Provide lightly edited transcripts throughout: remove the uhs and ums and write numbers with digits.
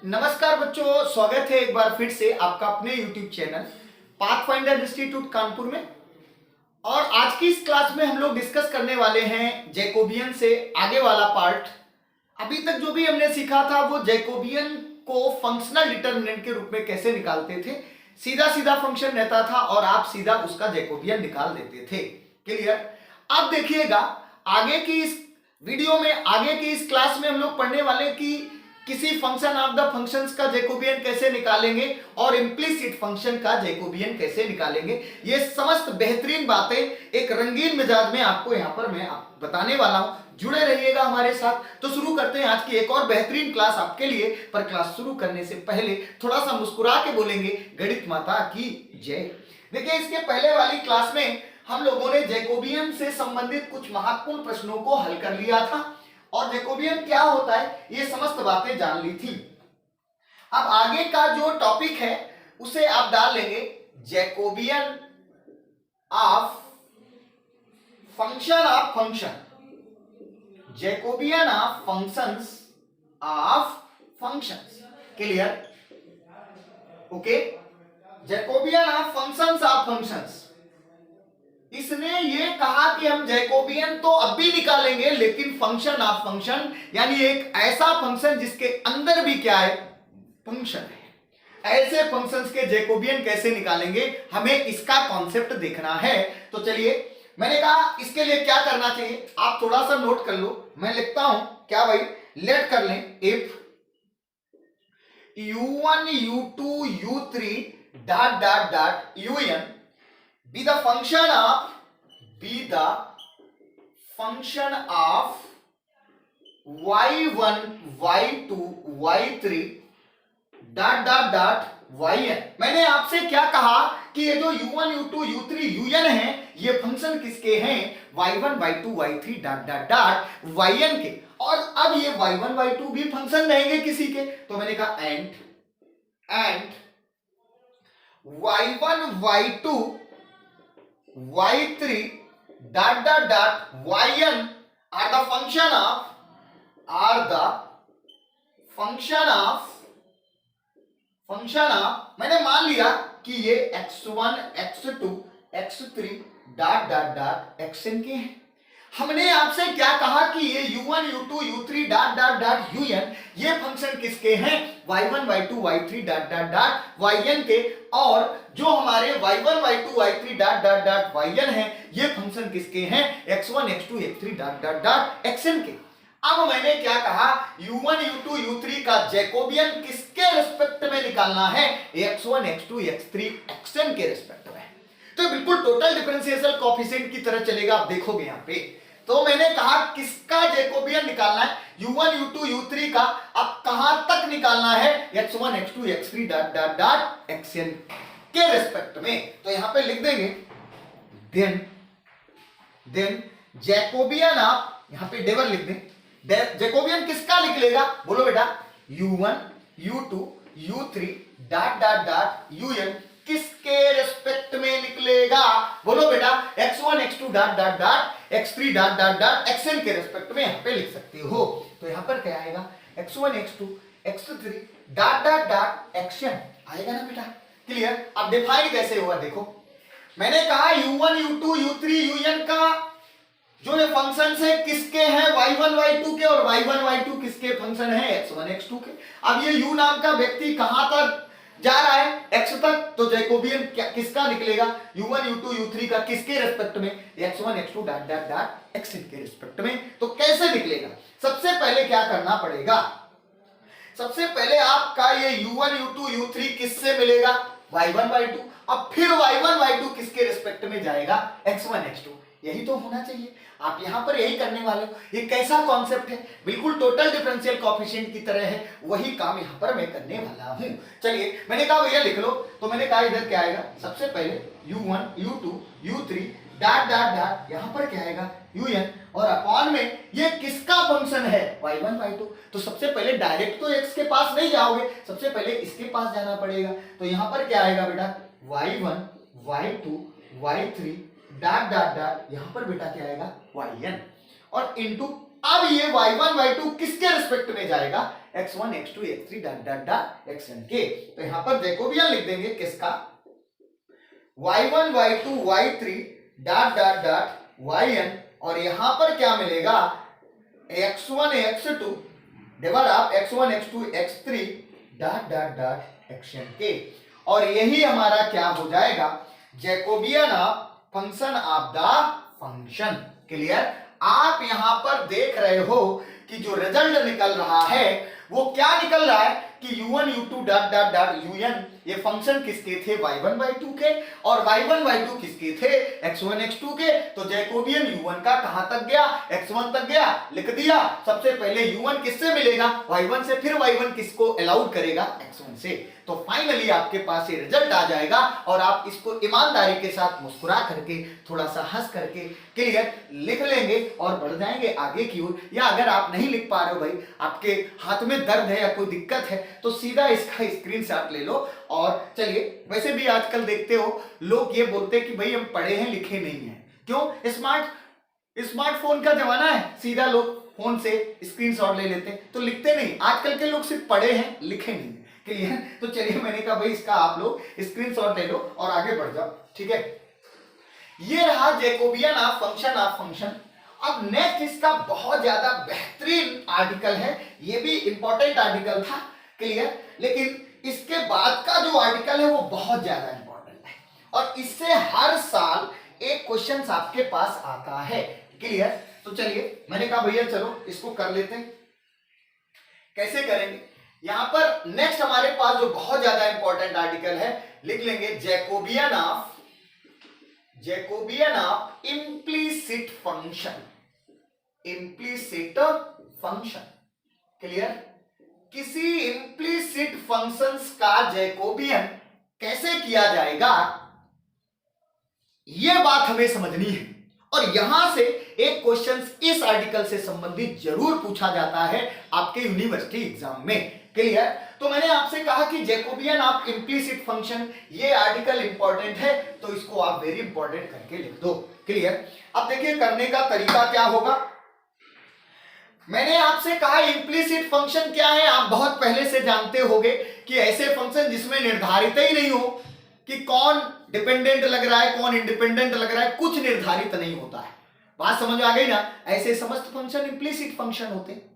नमस्कार बच्चों, स्वागत है एक बार फिर से आपका अपने YouTube channel pathfinder institute Kanpur में। और आज की इस क्लास में हम लोग डिस्कस करने वाले हैं जैकोबियन से आगे वाला पार्ट। अभी तक जो भी हमने सीखा था वो जैकोबियन को फंक्शनल डिटरमिनेंट के रूप में कैसे निकालते थे। सीधा सीधा फंक्शन रहता था और आप सीधा उसका जैकोबियन निकाल देते थे। क्लियर? अब देखिएगा आगे की इस वीडियो में, आगे की इस क्लास में हम लोग पढ़ने वाले कि किसी फंक्शन ऑफ द फंक्शंस का जैकोबियन कैसे निकालेंगे और इंप्लिसिट फंक्शन का जैकोबियन कैसे निकालेंगे। ये समस्त बेहतरीन बातें एक रंगीन मिजाज में आपको यहाँ पर मैं बताने वाला हूँ। जुड़े रहिएगा हमारे साथ। तो शुरू करते हैं आज की एक और बेहतरीन क्लास आपके लिए। पर क्लास शुरू करने से पहले थोड़ा सा मुस्कुरा के बोलेंगे गणित माता की जय। देखिए, इसके पहले वाली क्लास में हम लोगों ने जैकोबियन से संबंधित कुछ महत्वपूर्ण प्रश्नों को हल कर लिया था और जैकोबियन क्या होता है ये समस्त बातें जान ली थी। अब आगे का जो टॉपिक है उसे आप डाल लेंगे Jacobian of function of function. Jacobian of functions of functions. Clear? Okay. Jacobian of functions of functions. इसने ये कहा कि हम जैकोबियन तो अब भी निकालेंगे, लेकिन फंक्शन ऑफ फंक्शन यानी एक ऐसा फंक्शन जिसके अंदर भी क्या है, फंक्शन है। ऐसे फंक्शंस के जैकोबियन कैसे निकालेंगे, हमें इसका कॉन्सेप्ट देखना है। तो चलिए, मैंने कहा इसके लिए क्या करना चाहिए, आप थोड़ा सा नोट कर लो। मैं लिखता हूं क्या भाई, लेट कर लें if u1 u2 u3 dot dot dot un be the function of y1 y2 y3 dot dot dot yn। मैंने आपसे क्या कहा कि ये जो u1 u2 u3 un है ये फंक्शन किसके हैं, y1 y2 y3 dot dot dot yn के। और अब ये y1 y2 भी फंक्शन रहेंगे किसी के। तो मैंने कहा and y1 y2 y3 dot dot dot yn are the function of मैंने मान लिया कि ये x1 x2 x3 dot dot dot xn के हैं। हमने आपसे क्या कहा कि ये u1 u2 u3 dot dot dot un ये फंक्शन किसके हैं, y1 y2 y3 dot dot dot yn के। और जो हमारे y1 y2 y3 dot dot dot yn है ये फंक्शन किसके हैं, x1 x2 x3 dot dot dot xn के। अब मैंने क्या कहा, u1 u2 u3 का जैकोबियन किसके रिस्पेक्ट में निकालना है, x1 x2 x3 xn के रिस्पेक्ट में। तो बिल्कुल टोटल डिफरेंशियल कोएफिशिएंट की तरह चलेगा, आप देखोगे यहां पे। तो मैंने कहा किसका जैकोबियन निकालना है, u1 u2 u3 का। अब कहां तक निकालना है, x1 x2 x3 dot dot dot xn के रिस्पेक्ट में। तो यहां पे लिख देंगे देन जैकोबियन ऑफ, यहां पे डेवर लिख दें, जैकोबियन किसका निकलेगा, बोलो बेटा, u1 u2 u3 dot dot dot un किसके रिस्पेक्ट में निकलेगा, बोलो बेटा, x1 x2 dot dot dot x3 dot dot dot xn के रिस्पेक्ट में यहां पे लिख सकते हो। तो यहां पर क्या आएगा, x1 x2 x3 dot dot dot xn आएगा ना बेटा। क्लियर? अब डिफाइन कैसे हुआ देखो, मैंने कहा u1 u2 u3 un का जो ये फंक्शन है किसके हैं, y1 y2 के, और y1 y2 किसके फंक्शन है, x1 x2 के। अब ये u नाम का व्यक्ति कहां तक जा रहा है, x तक। तो जैकोबियन किसका निकलेगा, u1 u2 u3 का किसके रिस्पेक्ट में, x1 x2 dot dot dot xn के रिस्पेक्ट में। तो कैसे निकलेगा, सबसे पहले क्या करना पड़ेगा, सबसे पहले आपका ये u1 u2 u3 किससे मिलेगा, y1 y2। अब फिर y1 y2 किसके रिस्पेक्ट में जाएगा, x1 x2। यही तो होना चाहिए, आप यहां पर यही करने वाले हो। ये कैसा कॉन्सेप्ट है, बिल्कुल टोटल डिफरेंशियल कोएफिशिएंट की तरह है, वही काम यहां पर मैं करने वाला हूं। चलिए, मैंने कहा भैया लिख लो। तो मैंने कहा इधर क्या आएगा, सबसे पहले u1 u2 u3 dot dot dot, यहां पर क्या आएगा un, और अपॉन में ये किसका फंक्शन है, y1 y2। तो सबसे पहले डायरेक्ट तो x के पास नहीं जाओगे, सबसे पहले इसके पास जाना पड़ेगा। तो यहां पर क्या आएगा बेटा, y1 y2 y3 dot dot dot, यहां पर बेटा क्या आएगा, yn, और इनटू अब ये y1 y2 किसके रिस्पेक्ट में जाएगा, x1 x2 x3 dot dot dot xn के। तो यहां पर जैकोबियन लिख देंगे किसका, y1 y2 y3 dot dot dot yn, और यहां पर क्या मिलेगा x1 x2 divide of x1 x2 x3 dot dot dot xn के। और यही हमारा क्या हो जाएगा, Jacobian of function of the function. Clear. आप यहां पर देख रहे हो कि जो रिजल्ट निकल रहा है वो क्या निकल रहा है कि u1 u2 dot dot dot un ये फंक्शन किसके थे, y1 y2 के, और y1 y2 किसके थे, x1 x2 के। तो जैकोबियन u1 का कहां तक गया, x1 तक गया, लिख दिया। सबसे पहले u1 किससे मिलेगा, y1 से, फिर y1 किसको अलाउड करेगा, x1 से। तो फाइनली आपके पास ये रिजल्ट आ जाएगा और आप इसको ईमानदारी के साथ मुस्कुरा करके, थोड़ा सा हंस करके क्लियर लिख लेंगे और बढ़ जाएंगे आगे की ओर। या अगर आप नहीं लिख पा रहे हो भाई, आपके हाथ में दर्द है या कोई दिक्कत है, तो सीधा इसका स्क्रीनशॉट ले लो। और चलिए, वैसे भी आजकल देखते हो लोग ये बोलते हैं कि भाई हम पढ़े हैं लिखे नहीं है। क्यों, स्मार्टफोन का जमाना है, सीधा लोग फोन से स्क्रीनशॉट ले लेते हैं, तो लिखते नहीं। आजकल के लोग सिर्फ पढ़े हैं लिखे नहीं। क्लियर। तो चलिए, मैंने कहा भाई इसका आप लोग स्क्रीनशॉट ले लो और आगे बढ़ जाओ। ठीक है, ये रहा जैकोबियन ऑफ फंक्शन। अब नेक्स्ट इसका बहुत ज्यादा बेहतरीन आर्टिकल है, ये भी इंपॉर्टेंट आर्टिकल था। क्लियर। लेकिन इसके बाद का जो आर्टिकल है वो बहुत ज्यादा इंपॉर्टेंट है और इससे हर साल एक क्वेश्चन आपके पास आता है। क्लियर। तो चलिए, मैंने कहा भैया चलो इसको कर लेते हैं। कैसे करेंगे, यहां पर नेक्स्ट हमारे पास जो बहुत ज्यादा इंपॉर्टेंट आर्टिकल है, लिख लेंगे Jacobian of implicit function. Clear. किसी इम्प्लीसिट फंक्शंस का जैकोबियन कैसे किया जाएगा, यह बात हमें समझनी है। और यहां से एक क्वेश्चन इस आर्टिकल से संबंधित जरूर पूछा जाता है आपके यूनिवर्सिटी एग्जाम में। क्लियर। तो मैंने आपसे कहा कि जैकोबियन ऑफ इम्प्लीसिट फंक्शन, ये आर्टिकल इंपॉर्टेंट है, तो इसको आप वेरी इंपॉर्टेंट करके लिख दो। क्लियर। अब देखिए करने का तरीका क्या होगा। मैंने आपसे कहा इम्प्लीसिट फंक्शन क्या है, आप बहुत पहले से जानते होंगे कि ऐसे फंक्शन जिसमें निर्धारित ही नहीं हो कि कौन डिपेंडेंट लग रहा है कौन इंडिपेंडेंट लग रहा है, कुछ निर्धारित नहीं होता है। बात समझ आ गई ना, ऐसे समस्त फंक्शन इम्प्लीसिट फंक्शन होते हैं।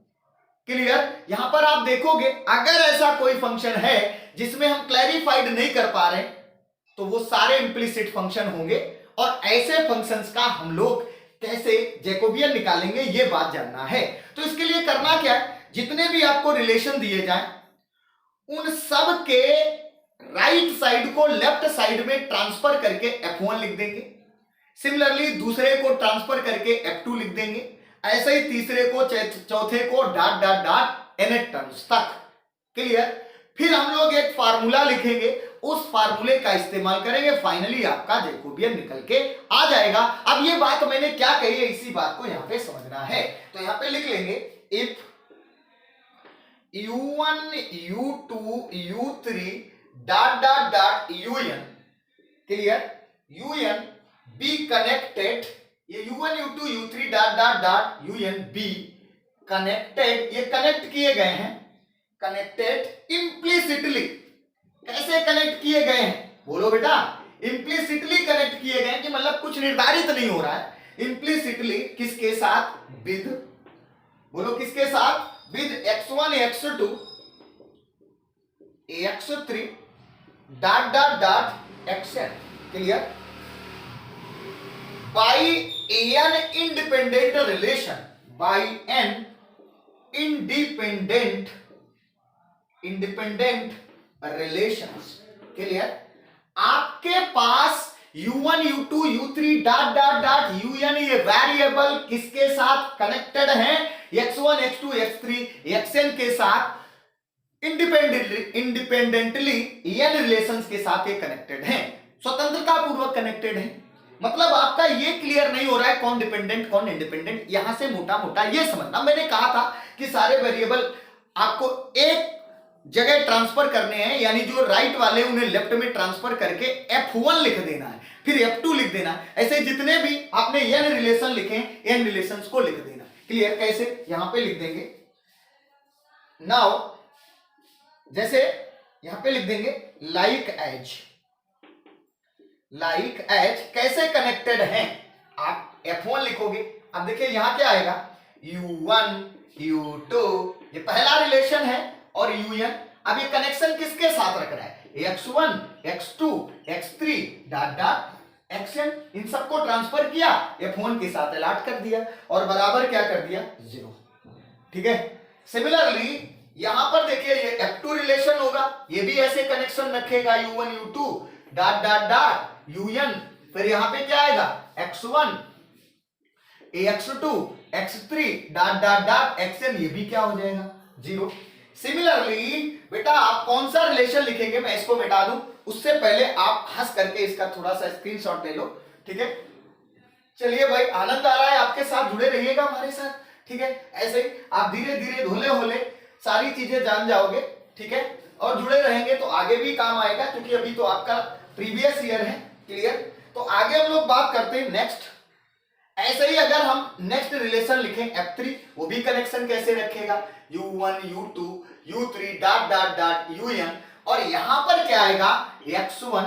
क्लियर। यहां पर आप देखोगे अगर ऐसा कोई फंक्शन है जिसमें हम क्लैरिफाइड नहीं कर पा रहे तो वो सारे इम्प्लीसिट फंक्शन होंगे। और ऐसे फंक्शंस का हम लोग कैसे जैकोबियन निकालेंगे ये बात जानना है। तो इसके लिए करना क्या है, जितने भी आपको रिलेशन दिए जाएं उन सब के राइट साइड को लेफ्ट साइड में ट्रांसफर करके F1 लिख देंगे। सिमिलरली दूसरे को ट्रांसफर करके F2 लिख देंगे। ऐसे ही तीसरे को चौथे co dot dot dot nth terms तक। क्लियर। फिर हम लोग एक फार्मूला लिखेंगे, उस फार्मूले का इस्तेमाल करेंगे, फाइनली आपका जैकोबियन निकल के आ जाएगा। अब ये बात मैंने क्या कही है, इसी बात को यहां पे समझना है। तो यहां पे लिख लेंगे if u1 u2 u3 dot dot dot un। Clear. un be connected, ये u1 u2 u3 dot dot dot un be connected, ये कनेक्ट किए गए हैं, कनेक्टेड इम्प्लीसिटली। कैसे कनेक्ट किए गए हैं, बोलो बेटा। इम्प्लीसिटली कनेक्ट किए गए कि मतलब कुछ निर्धारित नहीं हो रहा है। इम्प्लीसिटली किसके साथ, विद, बोलो किसके साथ, with x1 x2 x3 dot dot dot xn। Clear. By an independent relation, by an independent relations. Clear. आपके पास u1 u2 u3 dot dot dot un ये वेरिएबल किसके साथ कनेक्टेड है, x1 x2 x3 xn के साथ independently n relations के साथ ये कनेक्टेड हैं, स्वतंत्रता पूर्वक कनेक्टेड है। मतलब आपका ये क्लियर नहीं हो रहा है कौन डिपेंडेंट कौन इंडिपेंडेंट। यहां से मोटा मोटा ये समझना, मैंने कहा था कि सारे वेरिएबल आपको एक जगह ट्रांसफर करने हैं, यानी जो राइट वाले उन्हें लेफ्ट में ट्रांसफर करके F1 लिख देना है, फिर F2 लिख देना है। ऐसे जितने भी आपने n रिलेशन लिखे n रिलेशंस को लिख देना। क्लियर। कैसे, यहां पे लिख देंगे नाउ जैसे यहां पे लिख देंगे लाइक एज कैसे कनेक्टेड हैं, आप F1 लिखोगे। अब देखिए यहां क्या आएगा, U1 U2 ये पहला रिलेशन है और UN। अब ये कनेक्शन किसके साथ रख रहा है, X1 X2 X3 dot dot Xn, इन सबको ट्रांसफर किया, F1 के साथ अलॉट कर दिया और बराबर क्या कर दिया 0। ठीक है, सिमिलरली यहां पर देखिए ये F2 रिलेशन होगा, ये भी ऐसे कनेक्शन रखेगा U1 U2 dot dot dot UN, फिर यहां पे क्या आएगा X1 X2 X3 dot dot dot Xn, ये भी क्या हो जाएगा 0। सिमिलरली बेटा आप कौन सा रिलेशन लिखेंगे, मैं इसको मिटा दूं उससे पहले आप हंस करके इसका थोड़ा सा स्क्रीनशॉट ले लो। ठीक है, चलिए भाई आनंद आ रहा है, आपके साथ जुड़े रहिएगा हमारे साथ। ठीक है, ऐसे ही आप धीरे धीरे धोले होले सारी चीजें जान जाओगे। ठीक है, और जुड़े रहेंगे तो आगे भी काम आएगा, क्योंकि अभी तो आपका प्रीवियस ईयर है। क्लियर, तो आगे हम लोग बात करते हैं नेक्स्ट। ऐसे ही अगर हम नेक्स्ट रिलेशन लिखें F3, वो भी कनेक्शन कैसे रखेगा U1 U2 U3 dot dot dot UN, और यहां पर क्या आएगा X1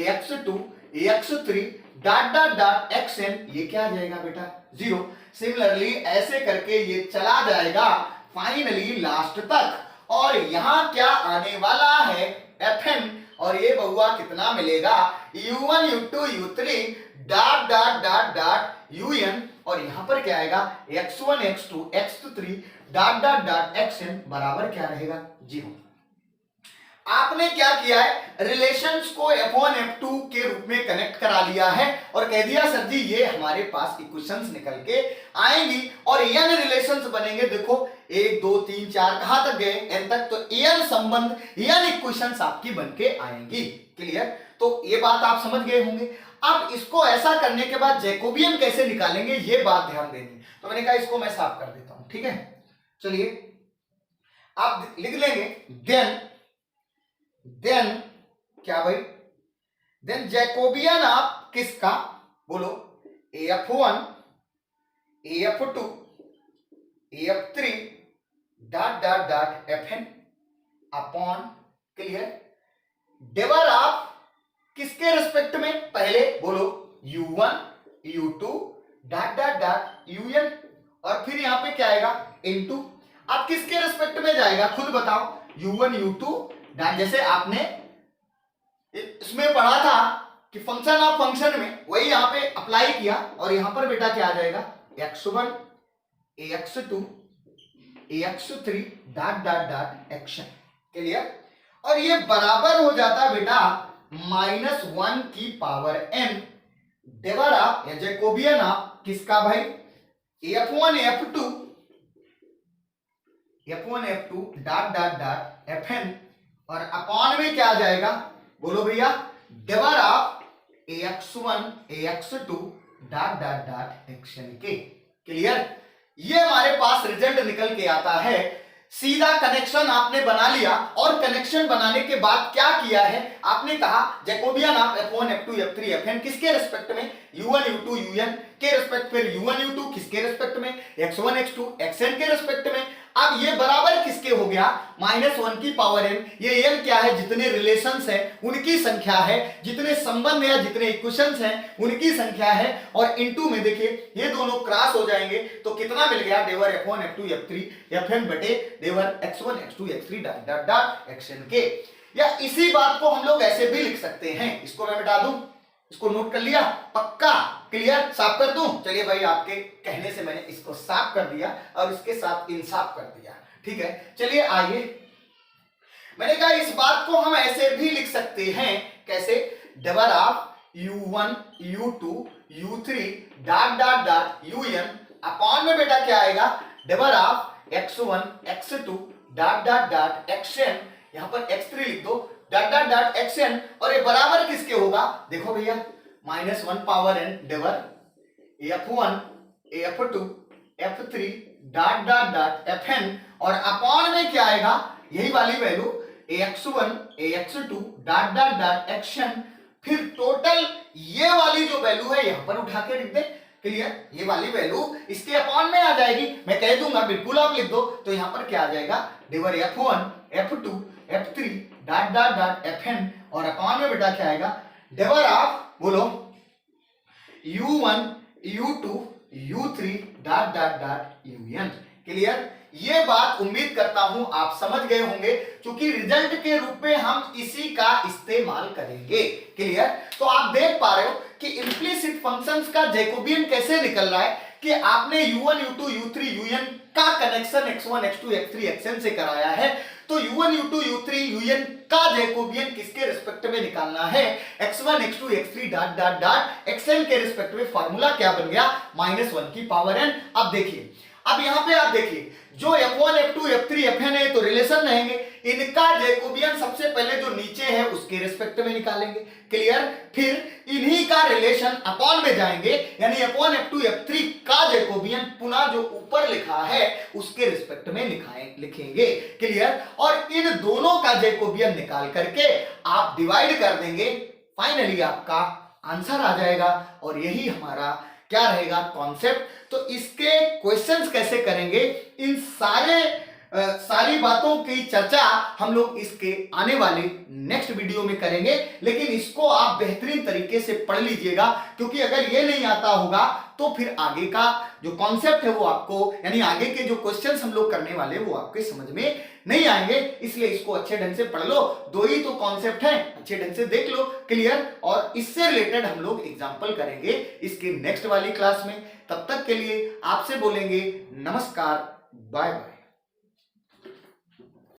X2 X3 dot dot dot Xn, ये क्या आ जाएगा बेटा 0। सिमिलरली ऐसे करके ये चला जाएगा फाइनली लास्ट तक, और यहां क्या आने वाला है Fn, और ये बहुआ कितना मिलेगा U1 U2 U3 dot dot dot dot UN, और यहां पर क्या आएगा X1 X2 X3 dot dot dot Xn बराबर क्या रहेगा 0। आपने क्या किया है, रिलेशंस को F1 F2 के रूप में कनेक्ट करा लिया है और कह दिया सर जी ये हमारे पास इक्वेशंस निकल के आएंगी और n रिलेशंस बनेंगे। देखो 1 2 3 4 कहां तक गए n तक, तो n संबंध n इक्वेशंस आपकी बनके आएंगी। क्लियर, तो ये बात आप समझ गए होंगे। अब इसको ऐसा करने के बाद जैकोबियन कैसे निकालेंगे ये बात ध्यान देनी, तो मैंने कहा इसको मैं साफ कर देता हूं। ठीक है, चलिए आप लिख लेंगे देन क्या भाई, देन जैकोबियन आप किसका बोलो, AF1 AF2 AF3 dot dot dot Fn upon, clear, divide आप किसके रिस्पेक्ट में, पहले बोलो U1 U2 dot dot dot UN, और फिर यहां पे क्या आएगा इनटू, आप किसके रिस्पेक्ट में जाएगा खुद बताओ, U1 U2 डॉट, जैसे आपने इसमें पढ़ा था कि फंक्शन ऑफ फंक्शन में, वही यहां पे अप्लाई किया, और यहां पर बेटा क्या आ जाएगा X1 AX2 AX3 dot dot dot Xn। Clear, और ये बराबर हो जाता है बेटा -1 की पावर n डिवाइड आप या जैकोबियन आप किसका भाई, F1 F2 dot dot dot Fn, और अपॉन में क्या आ जाएगा बोलो भैया, divide of AX1 AX2 dot dot dot Xn के। क्लियर, ये हमारे पास रिजल्ट निकल के आता है। सीधा कनेक्शन आपने बना लिया, और कनेक्शन बनाने के बाद क्या किया है आपने कहा जैकोबियन आप F1 F2 F3 Fn किसके रिस्पेक्ट में, U1 U2 UN के रिस्पेक्ट, फिर U1 U2 किसके रिस्पेक्ट में, X1 X2 Xn के रिस्पेक्ट में। अब ये बराबर किसके हो गया -1 की पावर n, ये n क्या है, जितने रिलेशंस हैं उनकी संख्या है, जितने संबंध या जितने इक्वेशंस हैं उनकी संख्या है, और इनटू में देखिए ये दोनों क्रॉस हो जाएंगे तो कितना मिल गया, देवर F1 F2 F3 Fn बटे देवर X1 X2 X3 dot dot dot Xn के। या इसी बात को हम लोग ऐसे भी लिख सकते हैं, इसको मैं मिटा दूं, इसको नोट कर लिया पक्का, क्लियर, साफ कर दूं। चलिए भाई आपके कहने से मैंने इसको साफ कर दिया और इसके साथ इंसाफ कर दिया। ठीक है, चलिए आइए, मैंने कहा इस बात को हम ऐसे भी लिख सकते हैं, कैसे, double of U1 U2 U3 dot dot dot UN upon में बेटा क्या आएगा, double of X1 X2 dot dot dot Xn, यहां पर X3 लिख दो डॉट डॉट डॉट Xn, और ये बराबर किसके होगा, देखो भैया -1 power n डिवर F1 F2 F3 dot dot dot Fn, और अपॉन में क्या आएगा, यही वाली value AX1 AX2 dot dot dot Xn, फिर टोटल ये वाली जो वैल्यू है यहां पर उठा के लिख दे। क्लियर, ये वाली वैल्यू इसके अपॉन में आ जाएगी, मैं कह दूंगा बिल्कुल आप लिख दो, तो यहां पर क्या आ जाएगा, डिवर F1 F2 F3 dot dot dot Fn और अपॉन में बेटा क्या आएगा डेवर ऑफ बोलो U1 U2 U3 dot dot dot UN। Clear? ये बात उम्मीद करता हूं आप समझ गए होंगे, क्योंकि रिजल्ट के रूप में हम इसी का इस्तेमाल करेंगे। क्लियर? तो आप देख पा रहे हो कि इंप्लिसिट फंक्शंस का जैकोबियन कैसे निकल रहा है कि आपने U1 U2 U3 UN का connection x1 x2 x3 xn से कराया है, तो U1 U2 U3 UN का जैकोबियन किसके रिस्पेक्ट में निकालना है, x1 x2 x3 dot dot dot xn के रिस्पेक्ट में। फार्मूला क्या बन गया -1 की पावर n। अब देखिए, अब यहां पे आप देखिए जो F1 F2 F3 Fn है तो रिलेशन रहेंगे, इनका जैकोबियन सबसे पहले जो नीचे है उसके रिस्पेक्ट में निकालेंगे। क्लियर? फिर इन्हीं का रिलेशन अपॉन में जाएंगे, यानी F1 F2 F3 का जैकोबियन पुनः जो ऊपर लिखा है उसके रिस्पेक्ट में लिखेंगे। क्लियर? और इन दोनों का जैकोबियन निकाल करके आप डिवाइड कर देंगे, फाइनली आपका आंसर आ जाएगा। और यही हमारा क्या रहेगा कॉन्सेप्ट। तो इसके क्वेश्चंस कैसे करेंगे, इन सारी बातों की चर्चा हम लोग इसके आने वाले नेक्स्ट वीडियो में करेंगे। लेकिन इसको आप बेहतरीन तरीके से पढ़ लीजिएगा, क्योंकि अगर ये नहीं आता होगा तो फिर आगे का जो कॉन्सेप्ट है वो आपको, यानी आगे के जो क्वेश्चंस हम लोग करने वाले वो आपके समझ में नहीं आएंगे। इसलिए इसको अच्छे ढंग से पढ़ लो, दो ही तो कॉन्सेप्ट है, अच्छे ढंग से देख लो। क्लियर? और इससे रिलेटेड हम लोग एग्जांपल करेंगे इसके नेक्स्ट वाली क्लास में। तब तक के लिए आपसे बोलेंगे नमस्कार, बाय बाय।